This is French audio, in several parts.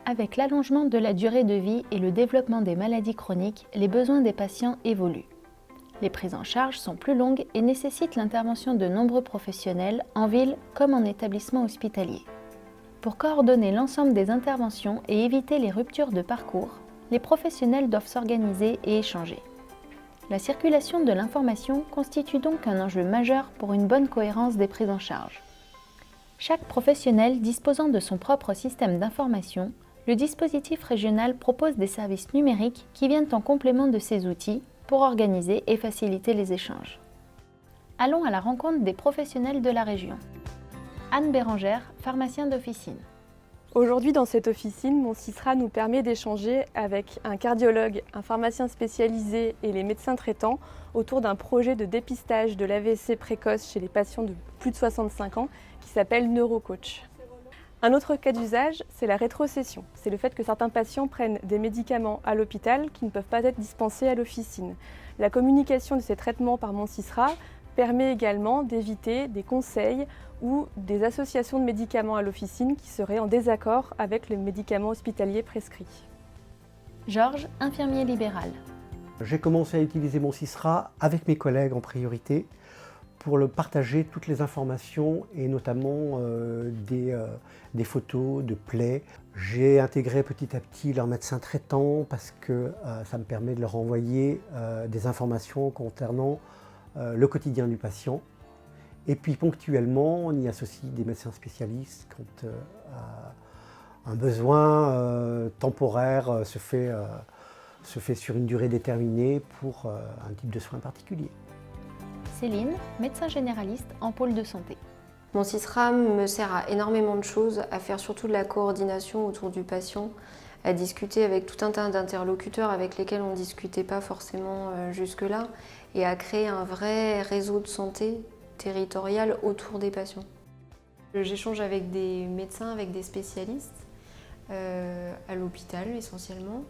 Avec l'allongement de la durée de vie et le développement des maladies chroniques, les besoins des patients évoluent. Les prises en charge sont plus longues et nécessitent l'intervention de nombreux professionnels en ville comme en établissement hospitalier. Pour coordonner l'ensemble des interventions et éviter les ruptures de parcours, les professionnels doivent s'organiser et échanger. La circulation de l'information constitue donc un enjeu majeur pour une bonne cohérence des prises en charge. Chaque professionnel disposant de son propre système d'information, le dispositif régional propose des services numériques qui viennent en complément de ces outils pour organiser et faciliter les échanges. Allons à la rencontre des professionnels de la région. Anne Bérangère, pharmacien d'officine. Aujourd'hui, dans cette officine, mon CISRA nous permet d'échanger avec un cardiologue, un pharmacien spécialisé et les médecins traitants autour d'un projet de dépistage de l'AVC précoce chez les patients de plus de 65 ans qui s'appelle NeuroCoach. Un autre cas d'usage, c'est la rétrocession. C'est le fait que certains patients prennent des médicaments à l'hôpital qui ne peuvent pas être dispensés à l'officine. La communication de ces traitements par mon CISRA permet également d'éviter des conseils ou des associations de médicaments à l'officine qui seraient en désaccord avec les médicaments hospitaliers prescrits. Georges, infirmier libéral. J'ai commencé à utiliser mon CISRA avec mes collègues en priorité pour le partager toutes les informations et notamment des photos de plaies. J'ai intégré petit à petit leurs médecins traitants parce que ça me permet de leur envoyer des informations concernant le quotidien du patient. Et puis ponctuellement, on y associe des médecins spécialistes quand un besoin temporaire se fait sur une durée déterminée pour un type de soin particulier. Céline, médecin généraliste en pôle de santé. Mon CISRA me sert à énormément de choses, à faire surtout de la coordination autour du patient, à discuter avec tout un tas d'interlocuteurs avec lesquels on ne discutait pas forcément jusque-là, et à créer un vrai réseau de santé territorial autour des patients. J'échange avec des médecins, avec des spécialistes, à l'hôpital essentiellement.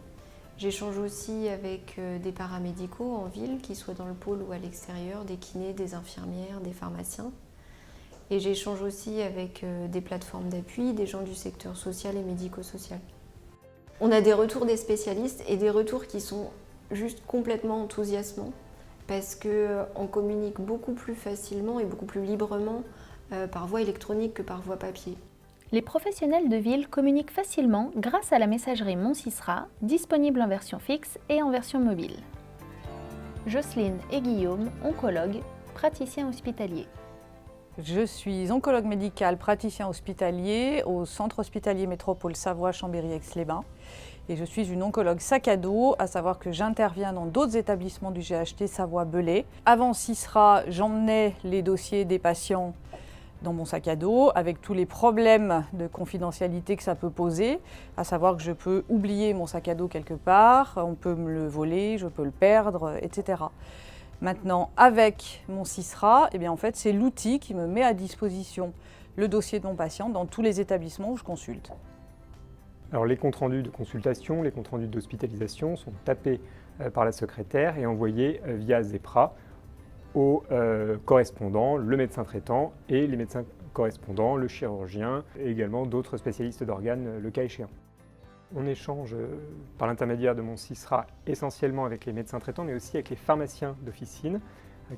J'échange aussi avec des paramédicaux en ville, qu'ils soient dans le pôle ou à l'extérieur, des kinés, des infirmières, des pharmaciens. Et j'échange aussi avec des plateformes d'appui, des gens du secteur social et médico-social. On a des retours des spécialistes et des retours qui sont juste complètement enthousiasmants parce qu'on communique beaucoup plus facilement et beaucoup plus librement par voie électronique que par voie papier. Les professionnels de ville communiquent facilement grâce à la messagerie Mon CISRA, disponible en version fixe et en version mobile. Jocelyne et Guillaume, oncologues, praticiens hospitaliers. Je suis oncologue médical, praticien hospitalier au Centre hospitalier Métropole Savoie Chambéry-Aix-les-Bains. Et je suis une oncologue sac à dos, à savoir que j'interviens dans d'autres établissements du GHT Savoie-Belay. Avant CISRA, j'emmenais les dossiers des patients dans mon sac à dos, avec tous les problèmes de confidentialité que ça peut poser, à savoir que je peux oublier mon sac à dos quelque part, on peut me le voler, je peux le perdre, etc. Maintenant, avec mon CISRA, eh bien, en fait, c'est l'outil qui me met à disposition le dossier de mon patient dans tous les établissements où je consulte. Alors, les comptes rendus de consultation, les comptes rendus d'hospitalisation sont tapés par la secrétaire et envoyés via Zepra au correspondant, le médecin traitant et les médecins correspondants, le chirurgien et également d'autres spécialistes d'organes le cas échéant. On échange par l'intermédiaire de mon CISRA essentiellement avec les médecins traitants mais aussi avec les pharmaciens d'officine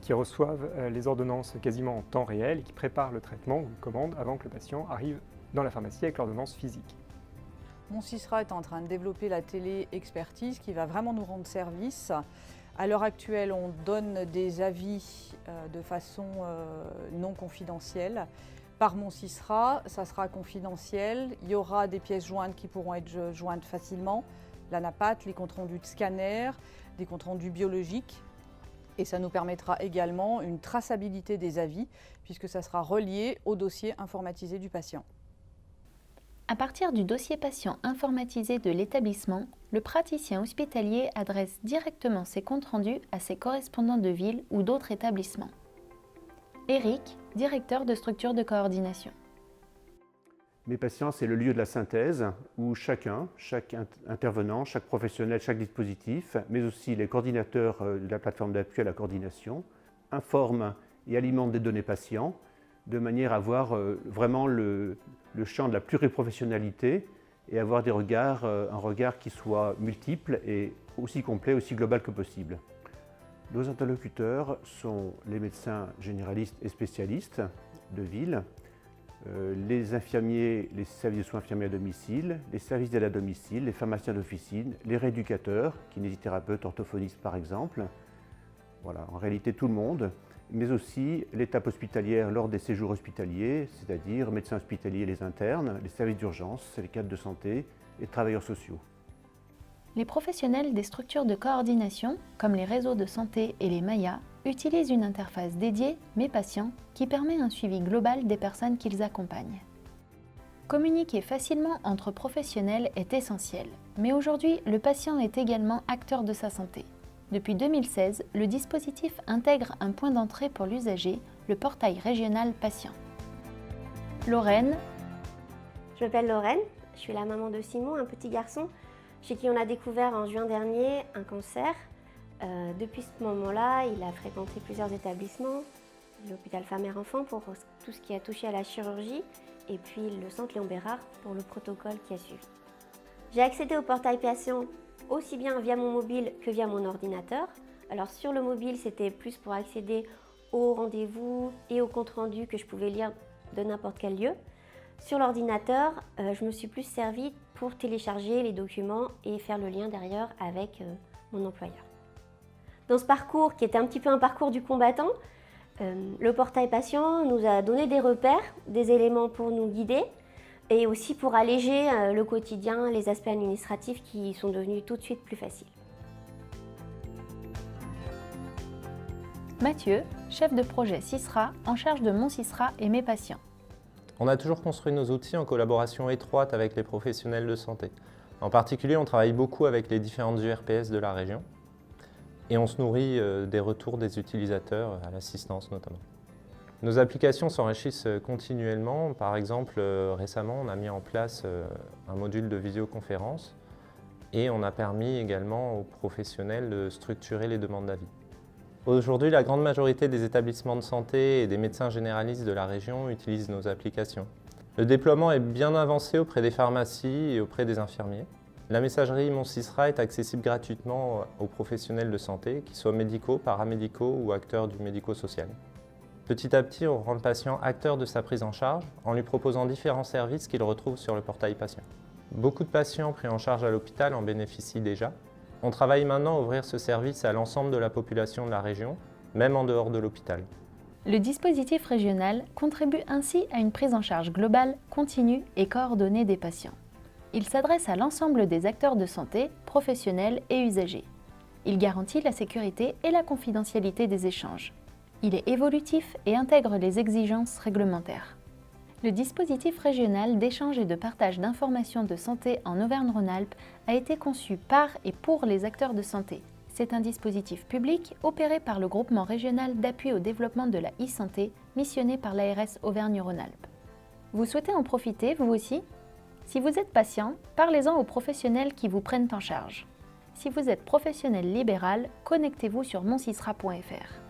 qui reçoivent les ordonnances quasiment en temps réel et qui préparent le traitement ou une commande avant que le patient arrive dans la pharmacie avec l'ordonnance physique. Mon CISRA est en train de développer la télé-expertise qui va vraiment nous rendre service. À l'heure actuelle, on donne des avis de façon non confidentielle. Par mon CISRA, ça sera confidentiel. Il y aura des pièces jointes qui pourront être jointes facilement. L'ANAPAT, les comptes rendus de scanner, des comptes rendus biologiques. Et ça nous permettra également une traçabilité des avis puisque ça sera relié au dossier informatisé du patient. À partir du dossier patient informatisé de l'établissement, le praticien hospitalier adresse directement ses comptes rendus à ses correspondants de ville ou d'autres établissements. Éric, directeur de structure de coordination. Mes patients, c'est le lieu de la synthèse où chaque intervenant, chaque professionnel, chaque dispositif, mais aussi les coordinateurs de la plateforme d'appui à la coordination, informent et alimentent des données patients de manière à avoir vraiment le champ de la pluriprofessionnalité et avoir un regard qui soit multiple et aussi complet, aussi global que possible. Nos interlocuteurs sont les médecins généralistes et spécialistes de ville, les infirmiers, les services de soins infirmiers à domicile, les services d'aide à domicile, les pharmaciens d'officine, les rééducateurs, kinésithérapeutes, orthophonistes par exemple. Voilà, en réalité tout le monde, mais aussi l'étape hospitalière lors des séjours hospitaliers, c'est-à-dire médecins hospitaliers, les internes, les services d'urgence, les cadres de santé et travailleurs sociaux. Les professionnels des structures de coordination, comme les réseaux de santé et les MAIA, utilisent une interface dédiée, Mes patients, qui permet un suivi global des personnes qu'ils accompagnent. Communiquer facilement entre professionnels est essentiel, mais aujourd'hui, le patient est également acteur de sa santé. Depuis 2016, le dispositif intègre un point d'entrée pour l'usager, le portail régional patient. Lorraine. Je m'appelle Lorraine, je suis la maman de Simon, un petit garçon chez qui on a découvert en juin dernier un cancer. Depuis ce moment-là, il a fréquenté plusieurs établissements, l'hôpital Femme-Mère-Enfant pour tout ce qui a touché à la chirurgie et puis le centre Léon Bérard pour le protocole qui a suivi. J'ai accédé au portail patient aussi bien via mon mobile que via mon ordinateur. Alors sur le mobile, c'était plus pour accéder aux rendez-vous et aux comptes rendus que je pouvais lire de n'importe quel lieu. Sur l'ordinateur, je me suis plus servie pour télécharger les documents et faire le lien derrière avec mon employeur. Dans ce parcours, qui était un petit peu un parcours du combattant, le portail patient nous a donné des repères, des éléments pour nous guider et aussi pour alléger le quotidien, les aspects administratifs qui sont devenus tout de suite plus faciles. Mathieu, chef de projet CISRA, en charge de Mon CISRA et Mes patients. On a toujours construit nos outils en collaboration étroite avec les professionnels de santé. En particulier, on travaille beaucoup avec les différentes URPS de la région et on se nourrit des retours des utilisateurs à l'assistance notamment. Nos applications s'enrichissent continuellement. Par exemple, récemment, on a mis en place un module de visioconférence et on a permis également aux professionnels de structurer les demandes d'avis. Aujourd'hui, la grande majorité des établissements de santé et des médecins généralistes de la région utilisent nos applications. Le déploiement est bien avancé auprès des pharmacies et auprès des infirmiers. La messagerie Mon CISRA est accessible gratuitement aux professionnels de santé, qu'ils soient médicaux, paramédicaux ou acteurs du médico-social. Petit à petit, on rend le patient acteur de sa prise en charge en lui proposant différents services qu'il retrouve sur le portail patient. Beaucoup de patients pris en charge à l'hôpital en bénéficient déjà. On travaille maintenant à ouvrir ce service à l'ensemble de la population de la région, même en dehors de l'hôpital. Le dispositif régional contribue ainsi à une prise en charge globale, continue et coordonnée des patients. Il s'adresse à l'ensemble des acteurs de santé, professionnels et usagers. Il garantit la sécurité et la confidentialité des échanges. Il est évolutif et intègre les exigences réglementaires. Le dispositif régional d'échange et de partage d'informations de santé en Auvergne-Rhône-Alpes a été conçu par et pour les acteurs de santé. C'est un dispositif public opéré par le groupement régional d'appui au développement de la e-santé missionné par l'ARS Auvergne-Rhône-Alpes. Vous souhaitez en profiter, vous aussi ? Si vous êtes patient, parlez-en aux professionnels qui vous prennent en charge. Si vous êtes professionnel libéral, connectez-vous sur moncisra.fr.